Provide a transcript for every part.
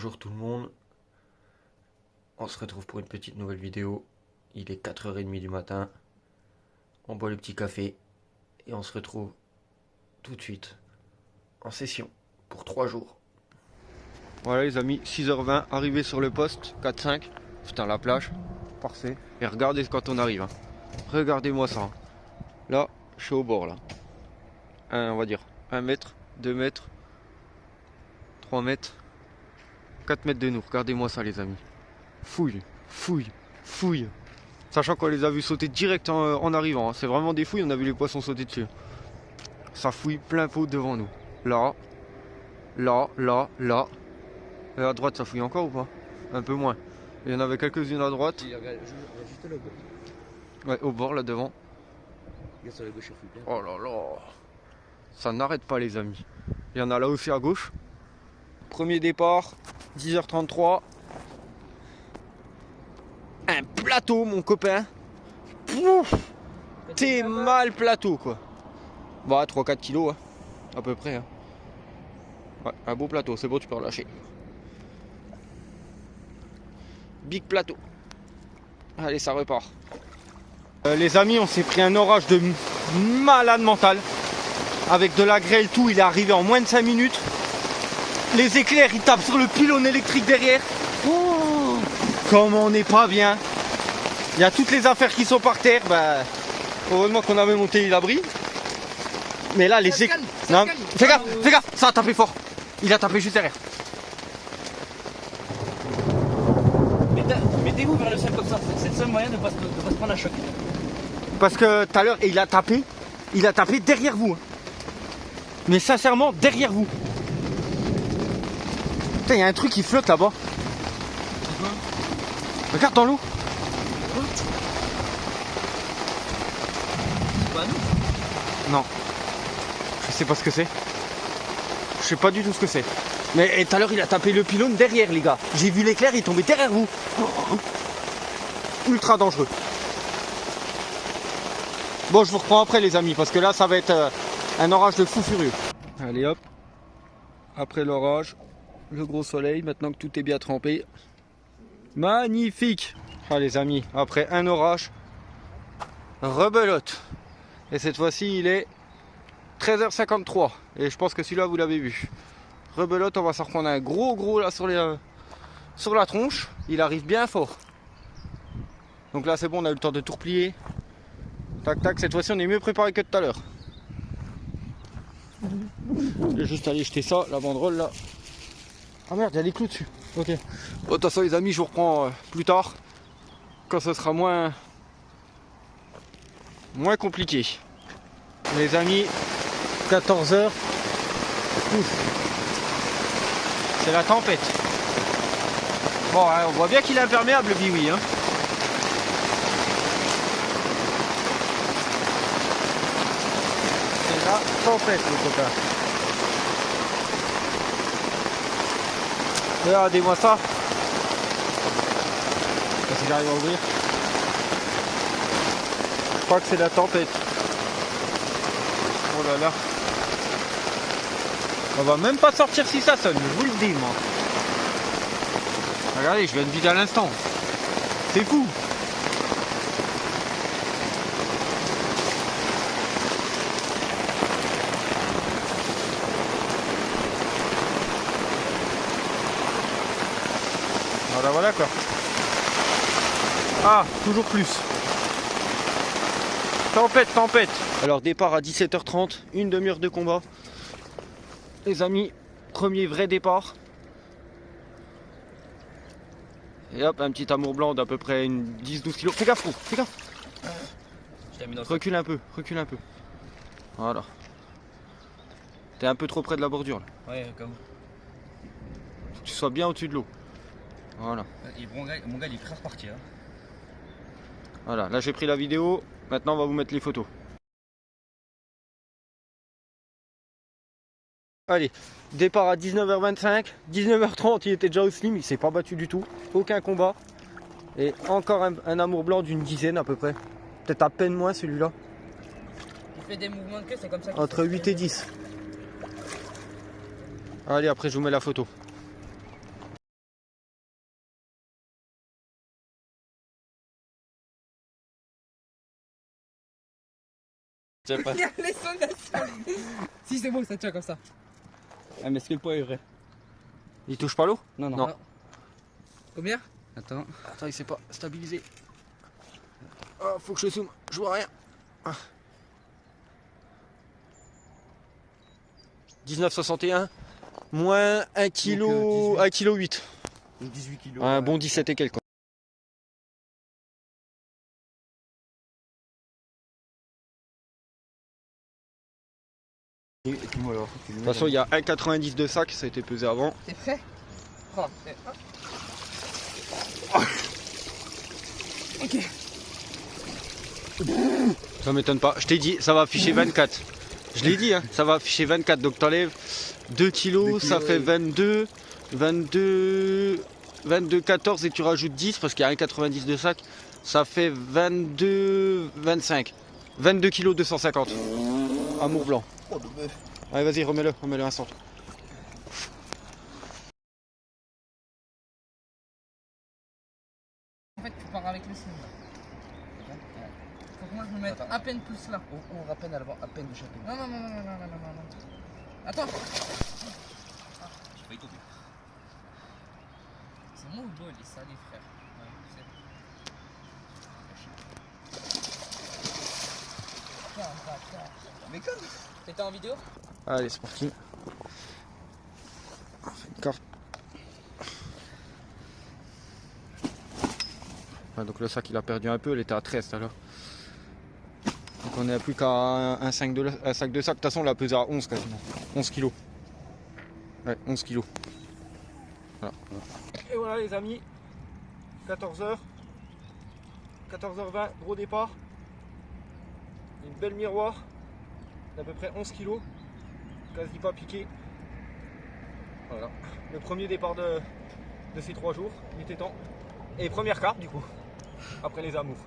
Bonjour tout le monde, on se retrouve pour une petite nouvelle vidéo. Il est 4h30 du matin, on boit le petit café et on se retrouve tout de suite en session pour 3 jours. Voilà les amis, 6h20, arrivé sur le poste, 4-5, putain la plage, parfait. Et regardez quand on arrive, hein. Regardez-moi ça, hein. Là, je suis au bord là, on va dire 1 mètre, 2 mètres, 3 mètres, 4 mètres de nous, regardez-moi ça les amis. Fouille, fouille, fouille. Sachant qu'on les a vus sauter direct en arrivant, hein. C'est vraiment des fouilles, on a vu les poissons sauter dessus. Ça fouille plein pot devant nous. Là, là, là, là. Et à droite ça fouille encore ou pas? Un peu moins. Il y en avait quelques-unes à droite. Juste là, Ouais, au bord là devant. regarde sur la gauche, il fouille bien. Oh là là. Ça n'arrête pas les amis. Il y en a là aussi à gauche. Premier départ, 10h33. Un plateau mon copain. Pouf, t'es mal plateau quoi. Bah 3-4 kilos hein, à peu près hein. Ouais, un beau plateau, c'est bon tu peux relâcher. Big plateau. Allez ça repart. Les amis on s'est pris un orage de malade mental. Avec de la grêle tout, il est arrivé en moins de 5 minutes. Les éclairs ils tapent sur le pylône électrique derrière. Oh, comment on n'est pas bien. Il y a toutes les affaires qui sont par terre. Bah, heureusement qu'on avait monté l'abri. Mais là les éclairs. Non, fais gaffe, ça a tapé fort. Il a tapé juste derrière. Mettez-vous vers le sol comme ça, c'est le seul moyen de ne pas se prendre un choc. Parce que tout à l'heure il a tapé derrière vous. Mais sincèrement derrière vous. Putain, il y a un truc qui flotte là-bas. Regarde dans l'eau. C'est pas à nous. Non. Je sais pas ce que c'est. Je sais pas du tout ce que c'est. Mais tout à l'heure il a tapé le pylône derrière les gars. J'ai vu l'éclair, il est tombé derrière vous. Ultra dangereux. Bon je vous reprends après les amis parce que là ça va être un orage de fou furieux. Allez hop. Après l'orage, le gros soleil, maintenant que tout est bien trempé. Magnifique. Ah les amis, après un orage, rebelote. Et cette fois-ci il est 13h53. Et je pense que celui-là vous l'avez vu. Rebelote, on va s'en reprendre un gros là sur la tronche. Il arrive bien fort. Donc là c'est bon, on a eu le temps de tout replier. Tac tac, cette fois-ci on est mieux préparé que tout à l'heure. Je vais juste aller jeter ça, la banderole là. Ah merde, il y a des clous dessus. Ok. Bon, de toute façon les amis, je vous reprends plus tard. Quand ce sera moins compliqué. Les amis, 14h. C'est la tempête. Bon, hein, on voit bien qu'il est imperméable le biwi. Hein. C'est la tempête les copains. Regardez-moi ça. Si j'arrive à ouvrir. Je crois que c'est la tempête. Oh là là. On va même pas sortir si ça sonne, je vous le dis moi. Regardez, je viens de vider à l'instant. C'est fou. Voilà quoi. Ah, toujours plus. Tempête. Alors départ à 17h30, une demi-heure de combat. Les amis, premier vrai départ. Et hop, un petit amour blanc d'à peu près une 10-12 kg. Fais gaffe, fais gaffe. Recule un peu. Voilà. T'es un peu trop près de la bordure là. Ouais, comme. Faut que tu sois bien au-dessus de l'eau. Voilà. Et mon gars, il est prêt à repartir. Hein. Voilà, là j'ai pris la vidéo. Maintenant on va vous mettre les photos. Allez, départ à 19h25, 19h30 il était déjà au slim, il s'est pas battu du tout, aucun combat. Et encore un amour blanc d'une dizaine à peu près, peut-être à peine moins celui-là. Il fait des mouvements de queue, c'est comme ça. Entre 8 et 10. Allez, après je vous mets la photo. Tiens pas. Il y a les sondations. Si c'est bon, ça tient comme ça. Ah, mais est-ce que le poids est vrai? Il touche pas l'eau? Non, non. Non. Combien? Attends. Attends, il s'est pas stabilisé. Ah, faut que je zoome, je vois rien. Ah. 19,61 moins 1 kg, 1 kg 8. 18 kilos. Un bon 17 et quelques. Et puis-moi alors. De toute façon, il y a 1,90 de sac, ça a été pesé avant. T'es prêt? Oh, ok. Ça m'étonne pas. Je t'ai dit, ça va afficher 24. Je l'ai dit, hein, ça va afficher 24. Donc t'enlèves 2 kilos, ça fait 22, 14 et tu rajoutes 10 parce qu'il y a 1,90 de sac. Ça fait 22, 25. 22 kilos 250. Amour blanc. Allez, vas-y, remets-le un instant. En fait, tu pars avec le signe là. Faut que moi je me mette à peine plus là. On rappelle à peine de chaque. Non. Attends. J'ai failli tomber. C'est mon dos, il est salé, frère. Mais comme. T'étais en vidéo? Allez, c'est parti. On fait une carte. Ouais, donc le sac il a perdu un peu, il était à 13 alors. Donc on est à plus qu'à un sac de sac. De toute façon on l'a pesé à 11 quasiment. 11 kilos. Ouais, 11 kilos. Voilà. Et voilà les amis. 14h. 14h20, gros départ. Une belle miroir. D'à peu près 11 kilos. Quasi pas piqué. Voilà. Le premier départ de ces 3 jours. Il était temps. Et première carte du coup. Après les amours.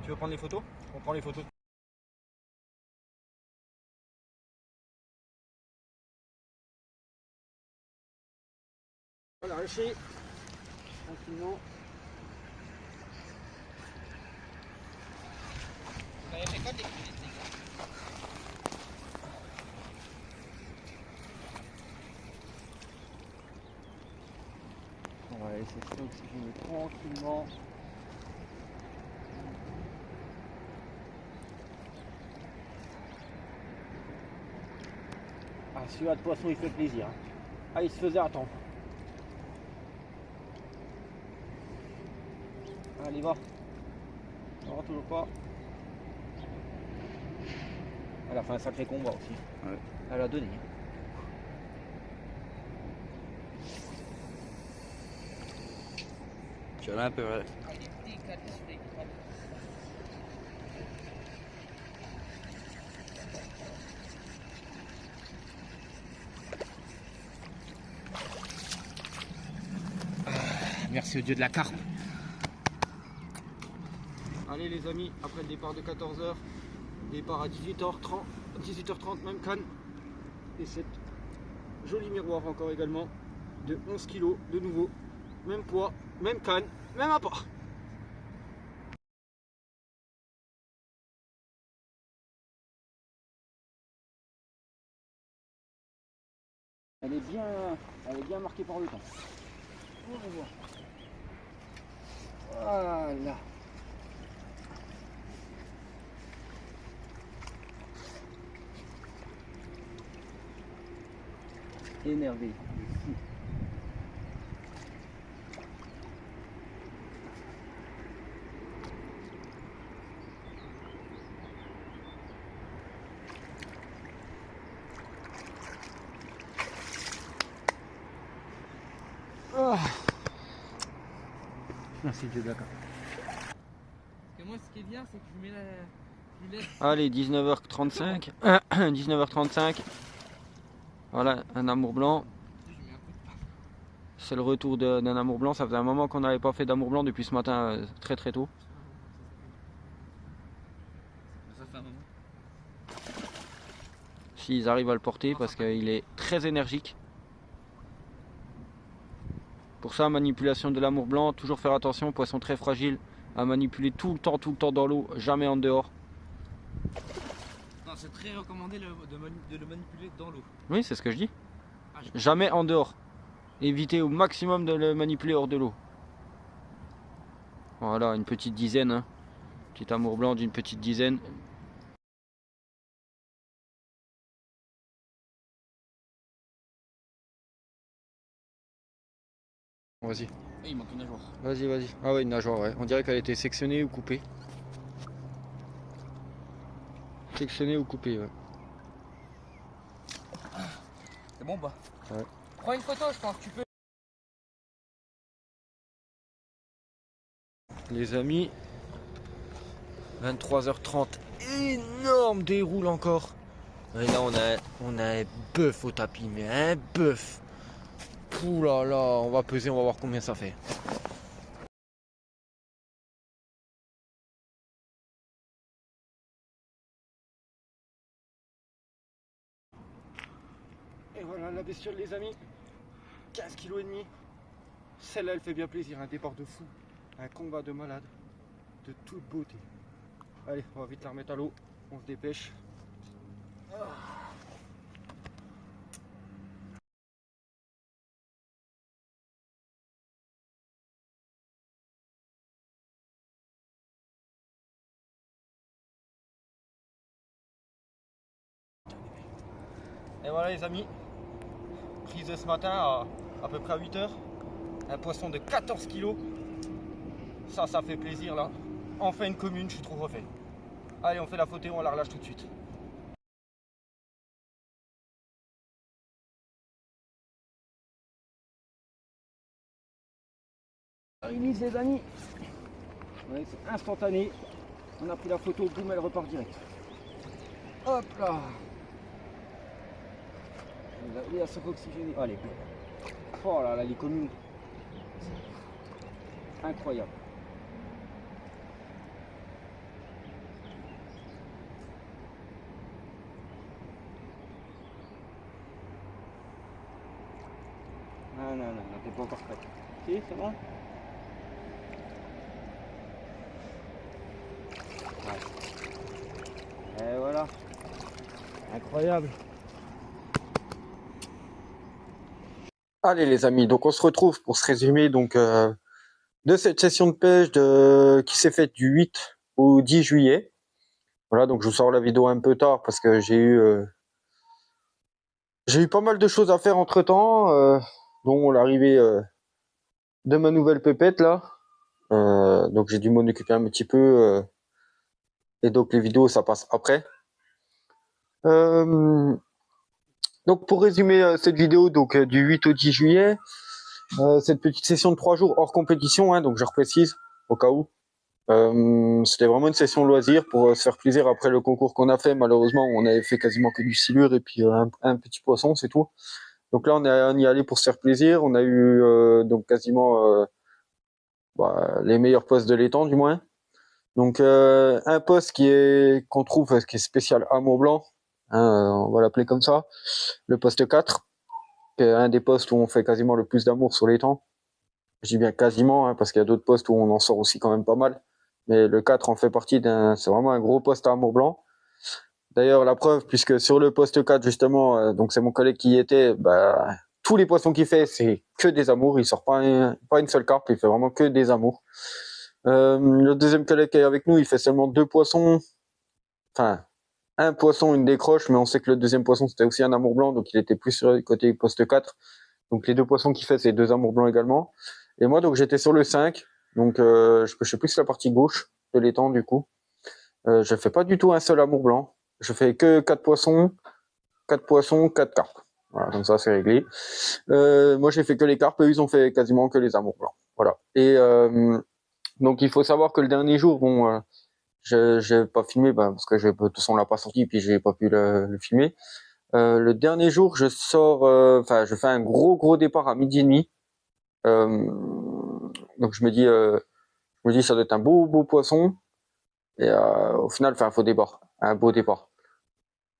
Tu veux prendre les photos? On prend les photos. Voilà, lâcher. Tranquillement. Vous avez fait quoi des cuisses, les gars? On va laisser s'oxygéner tranquillement. Ah, celui-là de poisson il fait plaisir. Ah, il se faisait attendre. Allez, va. Non, toujours pas. Elle a fait un sacré combat aussi. Ouais. Elle a donné. Tu en as un peu, ouais. Ah, il est décalé sur les crabes. Merci au dieu de la carpe. Allez les amis, après le départ de 14h, départ à 18h30 même canne. Et cette jolie miroir encore également de 11 kg de nouveau. Même poids, même canne, même apport. Elle est bien marquée par le temps. On va voir. Voilà. Énervé. Ah. Merci Dieu de la carpe. Parce que moi, ce qui est bien, c'est que je mets la. Je laisse. Allez, 19h35. 19h35. Voilà, un amour blanc. Je mets un coup de pain. C'est le retour d'un amour blanc. Ça faisait un moment qu'on n'avait pas fait d'amour blanc depuis ce matin très très tôt. Ça fait un moment. S'ils arrivent à le porter parce qu'il est très énergique. Pour ça, manipulation de l'amour blanc, toujours faire attention, poisson très fragile, à manipuler tout le temps dans l'eau, jamais en dehors. Non, Non, c'est très recommandé de le manipuler dans l'eau. Oui, c'est ce que je dis. Ah, Jamais en dehors. Évitez au maximum de le manipuler hors de l'eau. Voilà, une petite dizaine. Hein. Petit amour blanc d'une petite dizaine. Vas-y. il manque une nageoire. Vas-y, vas-y. Ah ouais, une nageoire, ouais. On dirait qu'elle a été sectionnée ou coupée. Sectionnée ou coupée, ouais. C'est bon, bah. Ouais. Prends une photo, je pense, tu peux. Les amis, 23h30, énorme déroule encore. Et là on a un bœuf au tapis, mais un bœuf. Pouh là là, on va peser, on va voir combien ça fait. Et voilà la bestiole les amis, 15,5 kg. Celle-là elle fait bien plaisir, un départ de fou, un combat de malade, de toute beauté. Allez, on va vite la remettre à l'eau, on se dépêche. Et voilà les amis, prise de ce matin à peu près à 8 h. Un poisson de 14 kg. Ça fait plaisir là. Enfin une commune, je suis trop refait. Allez, on fait la photo, on la relâche tout de suite. Release les amis. Ouais, c'est instantané. On a pris la photo, boum, elle repart direct. Hop là. Il y a sauf oxygéné. Allez. Oh là là, les communes. Incroyable. Non, t'es pas encore prêt. Si, c'est bon. Ouais. Et voilà. Incroyable. Allez les amis, donc on se retrouve pour se résumer donc de cette session de pêche qui s'est faite du 8 au 10 juillet. Voilà, donc je vous sors la vidéo un peu tard parce que j'ai eu pas mal de choses à faire entre temps, dont l'arrivée de ma nouvelle pépette là. Donc j'ai dû m'en occuper un petit peu et donc les vidéos ça passe après. Donc pour résumer cette vidéo donc du 8 au 10 juillet, cette petite session de 3 jours hors compétition, hein, donc je reprécise au cas où. C'était vraiment une session loisir pour se faire plaisir après le concours qu'on a fait. Malheureusement, on avait fait quasiment que du silure et puis un petit poisson, c'est tout. Donc là, on y allait pour se faire plaisir. On a eu donc quasiment les meilleurs postes de l'étang, du moins. Donc un poste qu'on trouve qui est spécial amour blanc, hein, on va l'appeler comme ça, le poste 4, qui est un des postes où on fait quasiment le plus d'amour sur l'étang. Je dis bien quasiment, hein, parce qu'il y a d'autres postes où on en sort aussi quand même pas mal. Mais le 4 en fait partie c'est vraiment un gros poste à amour blanc. D'ailleurs, la preuve, puisque sur le poste 4, justement, donc c'est mon collègue qui y était, tous les poissons qu'il fait, c'est que des amours. Il sort pas une seule carpe, il fait vraiment que des amours. Le deuxième collègue qui est avec nous, il fait seulement 2 poissons. Enfin, un poisson, une décroche, mais on sait que le deuxième poisson, c'était aussi un amour blanc, donc il était plus sur le côté poste 4. Donc les 2 poissons qu'il fait, c'est 2 amours blancs également. Et moi, donc j'étais sur le 5. Donc je pêchais plus la partie gauche de l'étang, du coup. Je fais pas du tout un seul amour blanc. Je fais que 4 poissons, 4 carpes. Voilà, comme ça c'est réglé. Moi j'ai fait que les carpes, eux ils ont fait quasiment que les amours blancs. Voilà. Et donc il faut savoir que le dernier jour, bon, j'ai pas filmé parce que de toute façon on l'a pas sorti puis j'ai pas pu le filmer. Le dernier jour, je fais un gros départ à 12h30. Donc je me dis ça doit être un beau poisson. Et au final, un faux départ, un beau départ.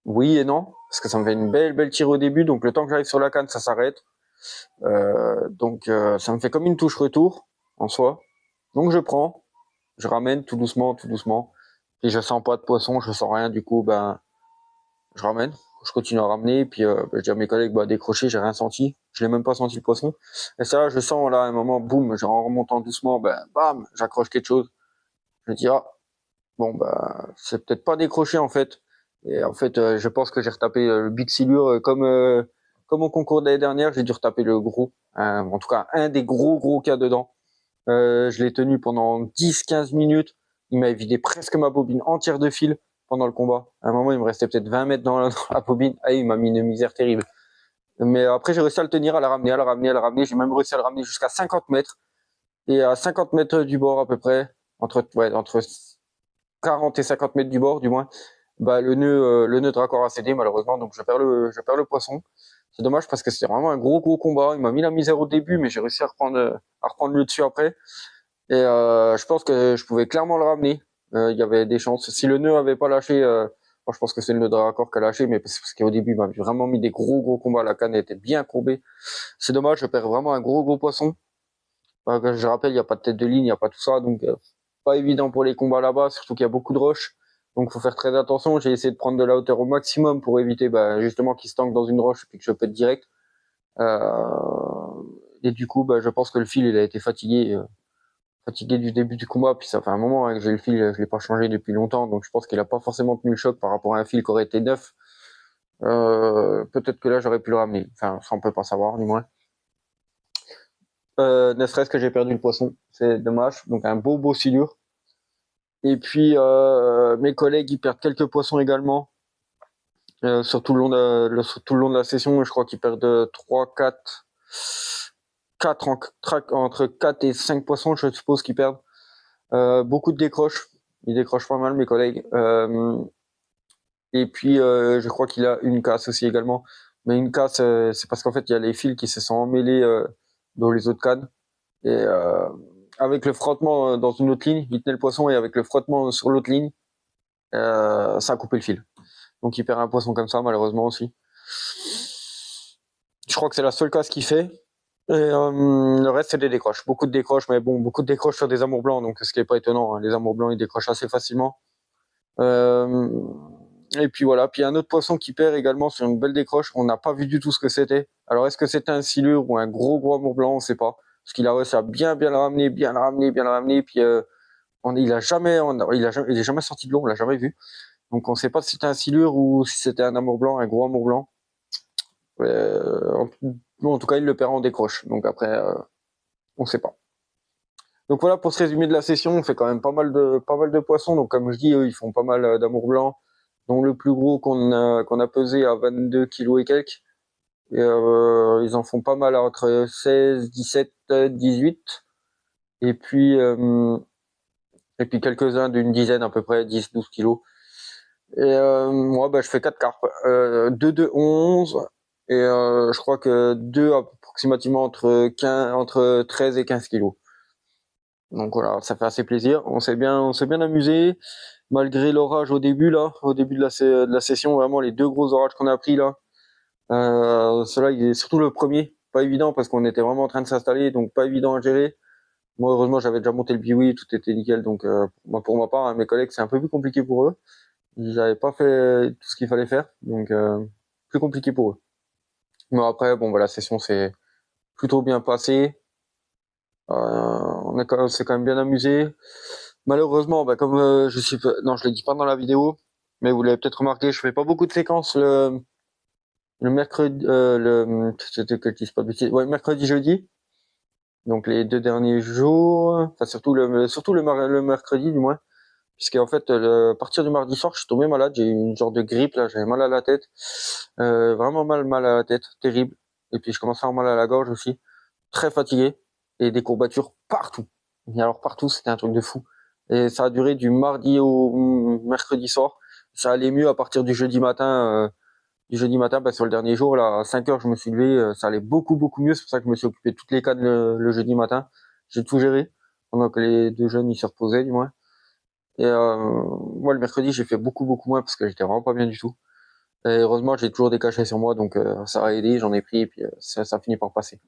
Oui et non, parce que ça me fait une belle tire au début, donc le temps que j'arrive sur la canne, ça s'arrête. Donc ça me fait comme une touche retour en soi. Donc je prends, je ramène tout doucement, et je sens pas de poisson, je sens rien, du coup je ramène, je continue à ramener, puis je dis à mes collègues, décrocher, j'ai rien senti, je l'ai même pas senti le poisson. Et ça, je sens là, à un moment, boum, en remontant doucement, bam, j'accroche quelque chose. Je me dis, ah, bon, c'est peut-être pas décroché en fait. Et en fait, je pense que j'ai retapé le Big Silure comme au concours de l'année dernière, j'ai dû retaper le gros. En tout cas, un des gros qu'il y a dedans. Je l'ai tenu pendant 10-15 minutes. Il m'a vidé presque ma bobine entière de fil pendant le combat. À un moment, il me restait peut-être 20 mètres dans la bobine. Ah, il m'a mis une misère terrible. Mais après, j'ai réussi à le tenir, à la ramener. J'ai même réussi à le ramener jusqu'à 50 mètres. Et à 50 mètres du bord à peu près, entre 40 et 50 mètres du bord du moins, le nœud de raccord a cédé malheureusement, donc je perds le poisson. C'est dommage parce que c'était vraiment un gros combat. Il m'a mis la misère au début, mais j'ai réussi à reprendre le dessus après. Et je pense que je pouvais clairement le ramener. Il y avait des chances. Si le nœud avait pas lâché, je pense que c'est le nœud de raccord qui a lâché, mais parce qu'au début, il m'a vraiment mis des gros combats. La canne était bien courbée. C'est dommage, je perds vraiment un gros poisson. Je rappelle, il n'y a pas de tête de ligne, il n'y a pas tout ça, donc pas évident pour les combats là-bas, surtout qu'il y a beaucoup de roches. Donc faut faire très attention. J'ai essayé de prendre de la hauteur au maximum pour éviter justement qu'il se tanque dans une roche et puis que je pète direct. Et du coup, je pense que le fil il a été fatigué du début du combat. Puis ça fait un moment que j'ai le fil, je l'ai pas changé depuis longtemps, donc je pense qu'il a pas forcément tenu le choc par rapport à un fil qui aurait été neuf. Peut-être que là j'aurais pu le ramener. Enfin, ça on peut pas savoir du moins. Ne serait-ce que j'ai perdu le poisson, c'est dommage. Donc un beau silure. Et puis mes collègues ils perdent quelques poissons également. Sur tout le long de la session, je crois qu'ils perdent 4 entre 4 et 5 poissons, je suppose qu'ils perdent. Beaucoup de décroches. Ils décrochent pas mal mes collègues. Et puis je crois qu'il a une casse aussi également. Mais une casse, c'est parce qu'en fait il y a les fils qui se sont emmêlés dans les autres cannes. Et avec le frottement dans une autre ligne, il tenait le poisson et avec le frottement sur l'autre ligne, ça a coupé le fil. Donc il perd un poisson comme ça malheureusement aussi. Je crois que c'est la seule casse qu'il fait. Et le reste c'est des décroches. Beaucoup de décroches, mais bon, beaucoup de décroches sur des amours blancs, donc ce qui est pas étonnant. Hein. Les amours blancs ils décrochent assez facilement. Et puis voilà, puis il y a un autre poisson qui perd également sur une belle décroche. On n'a pas vu du tout ce que c'était. Alors est-ce que c'était un silure ou un gros amour blanc, on sait pas. Parce qu'il a réussi à bien le ramener, puis il est jamais sorti de l'eau, on l'a jamais vu. Donc on sait pas si c'était un silure ou si c'était un amour blanc, un gros amour blanc. En tout cas, il le perd en décroche. Donc après, on sait pas. Donc voilà pour ce résumé de la session, on fait quand même pas mal de poissons. Donc comme je dis, eux, ils font pas mal d'amour blanc, dont le plus gros qu'on a pesé à 22 kilos et quelques. Et, ils en font pas mal entre 16, 17, 18. Et puis quelques-uns d'une dizaine à peu près, 10, 12 kilos. Et moi, je fais 4 carpes. 2 de 11. Et je crois que 2 approximativement entre 13 et 15 kilos. Donc voilà, ça fait assez plaisir. On s'est bien amusé. Malgré l'orage au début de la session, vraiment les 2 gros orages qu'on a pris là. Cela, il est surtout le premier, pas évident parce qu'on était vraiment en train de s'installer, donc pas évident à gérer. Moi, heureusement, j'avais déjà monté le biwi, tout était nickel, donc pour ma part, hein, mes collègues, c'est un peu plus compliqué pour eux. Ils n'avaient pas fait tout ce qu'il fallait faire, donc plus compliqué pour eux. Mais après, la session s'est plutôt bien passée. On s'est quand même bien amusé. Malheureusement, comme je l'ai dit pas dans la vidéo, mais vous l'avez peut-être remarqué, je fais pas beaucoup de séquences le mercredi, mercredi, jeudi. Donc les 2 derniers jours, enfin surtout le mercredi du moins, puisqu'en fait à partir du mardi soir, je suis tombé malade, j'ai eu une genre de grippe là, j'avais mal à la tête, vraiment mal à la tête, terrible. Et puis je commençais à avoir mal à la gorge aussi, très fatigué et des courbatures partout. Et alors partout, c'était un truc de fou. Et ça a duré du mardi au mercredi soir. Ça allait mieux à partir du jeudi matin. Sur le dernier jour, là, à 5h, je me suis levé, ça allait beaucoup mieux. C'est pour ça que je me suis occupé de toutes les cannes le jeudi matin. J'ai tout géré, pendant que les 2 jeunes, ils se reposaient, du moins. Et moi, le mercredi, j'ai fait beaucoup moins, parce que j'étais vraiment pas bien du tout. Et heureusement, j'ai toujours des cachets sur moi, donc ça a aidé, j'en ai pris, et puis ça finit par passer.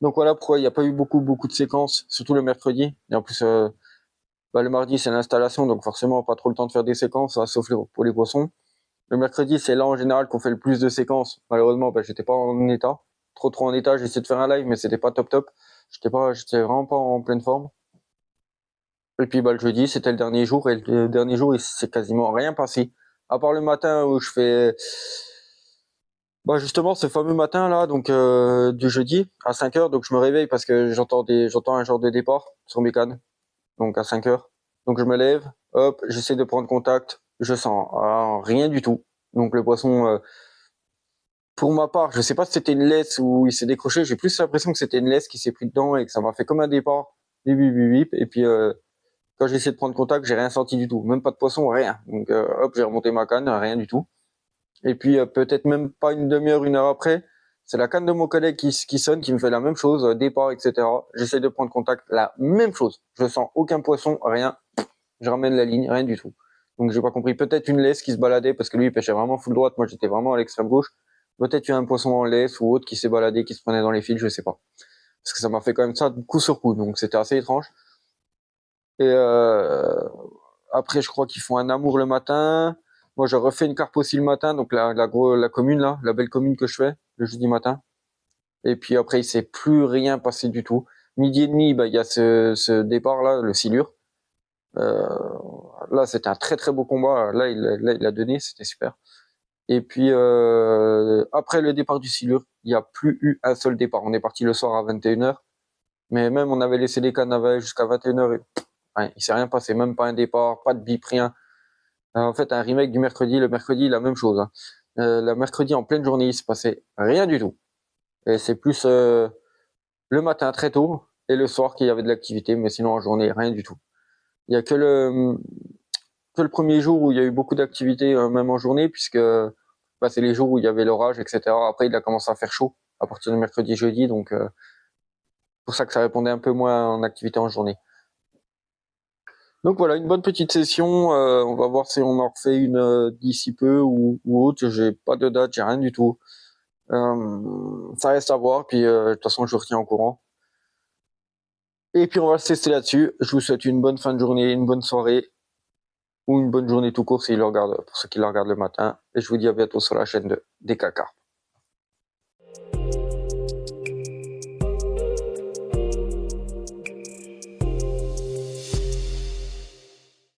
Donc voilà pourquoi il n'y a pas eu beaucoup de séquences, surtout le mercredi. Et en plus, le mardi, c'est l'installation, donc forcément, pas trop le temps de faire des séquences, hein, sauf pour les poissons. Le mercredi, c'est là en général qu'on fait le plus de séquences. Malheureusement, j'étais pas en état. Trop en état. J'ai essayé de faire un live, mais c'était pas top. J'étais vraiment pas en pleine forme. Et puis, le jeudi, c'était le dernier jour. Et le dernier jour, il s'est quasiment rien passé. À part le matin où je fais, justement, ce fameux matin là, donc du jeudi à 5 heures, donc je me réveille parce que j'entends un genre de départ sur mes cannes, donc à 5 heures. Donc je me lève, hop, j'essaie de prendre contact, je sens rien du tout. Donc le poisson, pour ma part, je sais pas si c'était une laisse ou il s'est décroché, j'ai plus l'impression que c'était une laisse qui s'est pris dedans et que ça m'a fait comme un départ, bip bip bip bip, et puis quand j'ai essayé de prendre contact, j'ai rien senti du tout, même pas de poisson, rien. Donc hop, j'ai remonté ma canne, rien du tout. Et puis peut-être même pas une demi-heure, une heure après, c'est la canne de mon collègue qui sonne, qui me fait la même chose, départ, etc. J'essaie de prendre contact, la même chose. Je sens aucun poisson, rien. Je ramène la ligne, rien du tout. Donc j'ai pas compris. Peut-être une laisse qui se baladait parce que lui il pêchait vraiment full droite, moi j'étais vraiment à l'extrême gauche. Peut-être il y a un poisson en laisse ou autre qui s'est baladé, qui se prenait dans les fils, je sais pas. Parce que ça m'a fait quand même ça coup sur coup, donc c'était assez étrange. Et après je crois qu'ils font un amour le matin. Moi, je refais une carpe aussi le matin, donc la commune là, la belle commune que je fais le jeudi matin. Et puis après, il s'est plus rien passé du tout. Midi et demi, il y a ce départ là, le silure. Là, c'était un très très beau combat. Là, il a donné, c'était super. Et puis après le départ du silure, il n'y a plus eu un seul départ. On est parti le soir à 21h, mais même on avait laissé les cannes jusqu'à 21h. Il s'est rien passé, même pas un départ, pas de bip, rien. En fait, un remake du mercredi. Le mercredi, la même chose. Le mercredi, en pleine journée, il se passait rien du tout. Et c'est plus le matin très tôt et le soir qu'il y avait de l'activité, mais sinon en journée, rien du tout. Il y a que le premier jour où il y a eu beaucoup d'activité, même en journée, puisque c'est les jours où il y avait l'orage, etc. Après, il a commencé à faire chaud à partir de mercredi, jeudi, donc pour ça que ça répondait un peu moins en activité en journée. Donc voilà, une bonne petite session. On va voir si on en refait une d'ici peu ou autre. J'ai pas de date, j'ai rien du tout. Ça reste à voir. Puis de toute façon, je vous retiens au courant. Et puis on va se tester là-dessus. Je vous souhaite une bonne fin de journée, une bonne soirée ou une bonne journée tout court pour ceux qui le regardent le matin. Et je vous dis à bientôt sur la chaîne de DKK.